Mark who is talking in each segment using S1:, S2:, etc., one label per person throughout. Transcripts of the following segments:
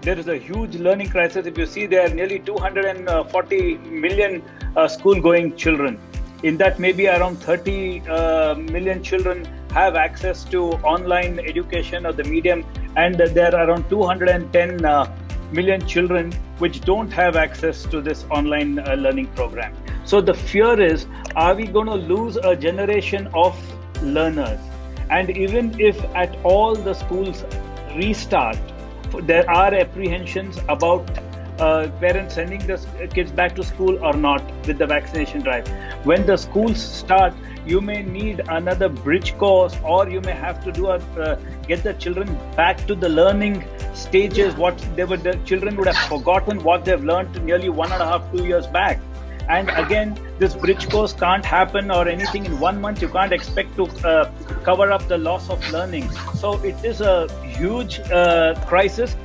S1: there is a huge learning crisis. If you see, there are nearly 240 million school-going children. In that, maybe around 30 million children have access to online education or the medium, and there are around 210 million children which don't have access to this online learning program. So the fear is, are we going to lose a generation of learners? And even if at all the schools restart, there are apprehensions about parents sending the kids back to school or not with the vaccination drive. When the schools start, you may need another bridge course, or you may have to do get the children back to the learning stages. The children would have forgotten what they've learned nearly 1.5 to 2 years back. And again, this bridge course can't happen or anything in 1 month. You can't expect to cover up the loss of learning. So it is a huge crisis.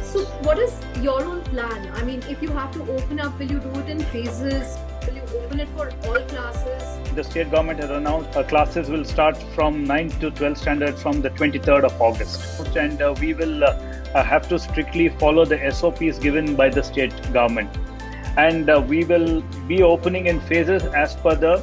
S2: So what is your own plan? I mean, if you have to open up, will you do it in phases? Will you open it for all classes?
S1: The state government has announced classes will start from 9th to 12th standard from the 23rd of August. And we will have to strictly follow the SOPs given by the state government. And we will be opening in phases as per the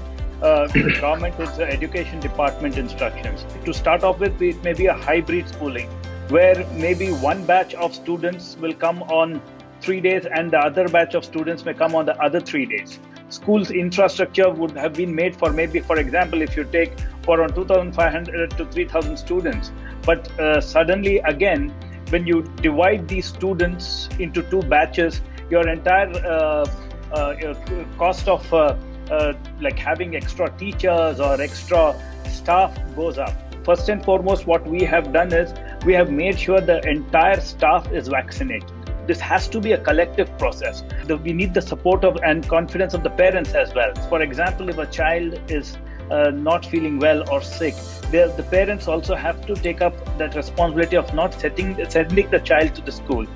S1: government's education department instructions. To start off with, it may be a hybrid schooling, where maybe one batch of students will come on 3 days and the other batch of students may come on the other 3 days. Schools infrastructure would have been made for maybe, for example, if you take for around 2,500 to 3,000 students. But suddenly again, when you divide these students into 2 batches, your entire cost of like having extra teachers or extra staff goes up. First and foremost, what we have done is we have made sure the entire staff is vaccinated. This has to be a collective process. We need the support of and confidence of the parents as well. For example, if a child is not feeling well or sick, the parents also have to take up that responsibility of not sending the child to the school.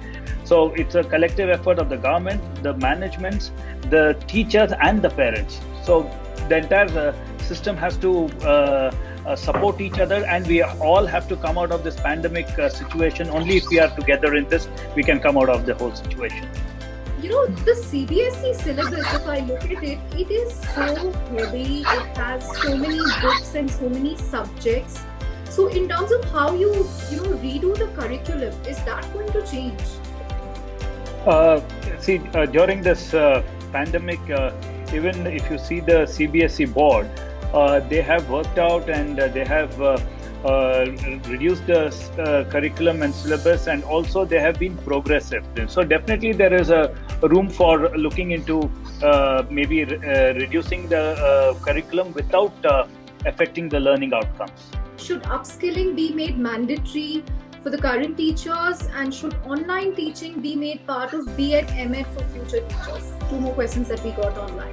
S1: So it's a collective effort of the government, the management, the teachers and the parents. So the entire system has to support each other, and we all have to come out of this pandemic situation. Only if we are together in this, we can come out of the whole situation.
S2: You know, the CBSE syllabus, if I look at it, it is so heavy. It has so many books and so many subjects. So in terms of how you redo the curriculum, is that going to change?
S1: During this pandemic, even if you see the CBSE board, they have worked out and they have reduced the curriculum and syllabus, and also they have been progressive. So definitely there is a room for looking into maybe reducing the curriculum without affecting the learning outcomes.
S2: Should upskilling be made mandatory for the current teachers, and should online teaching be made part of B.Ed, M.Ed for future teachers? 2 more questions that we got online.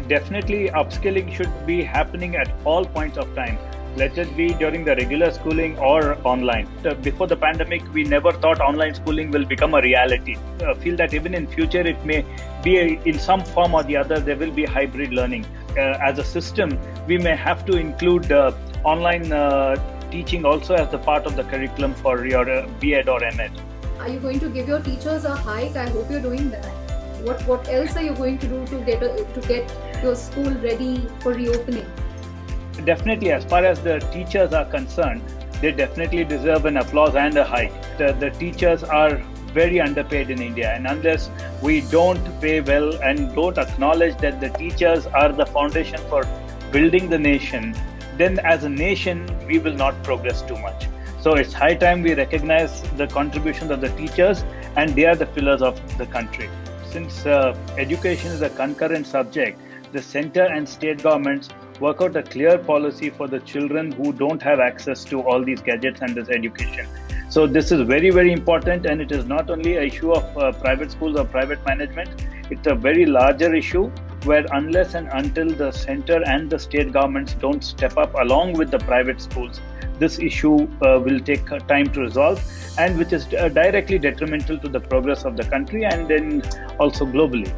S1: Definitely upskilling should be happening at all points of time. Let it be during the regular schooling or online. Before the pandemic, we never thought online schooling will become a reality. I feel that even in future, it may be in some form or the other, there will be hybrid learning. As a system, we may have to include online teaching also as the part of the curriculum for your B.Ed or M.Ed.
S2: Are you going to give your teachers a hike? I hope you're doing that. What else are you going to do to get your school ready for reopening?
S1: Definitely, as far as the teachers are concerned, they definitely deserve an applause and a hike. The teachers are very underpaid in India, and unless we don't pay well and don't acknowledge that the teachers are the foundation for building the nation, then as a nation, we will not progress too much. So it's high time we recognize the contributions of the teachers, and they are the pillars of the country. Since education is a concurrent subject, the center and state governments work out a clear policy for the children who don't have access to all these gadgets and this education. So this is very, very important, and it is not only an issue of private schools or private management. It's a very larger issue where unless and until the center and the state governments don't step up along with the private schools, this issue will take time to resolve, and which is directly detrimental to the progress of the country and then also globally.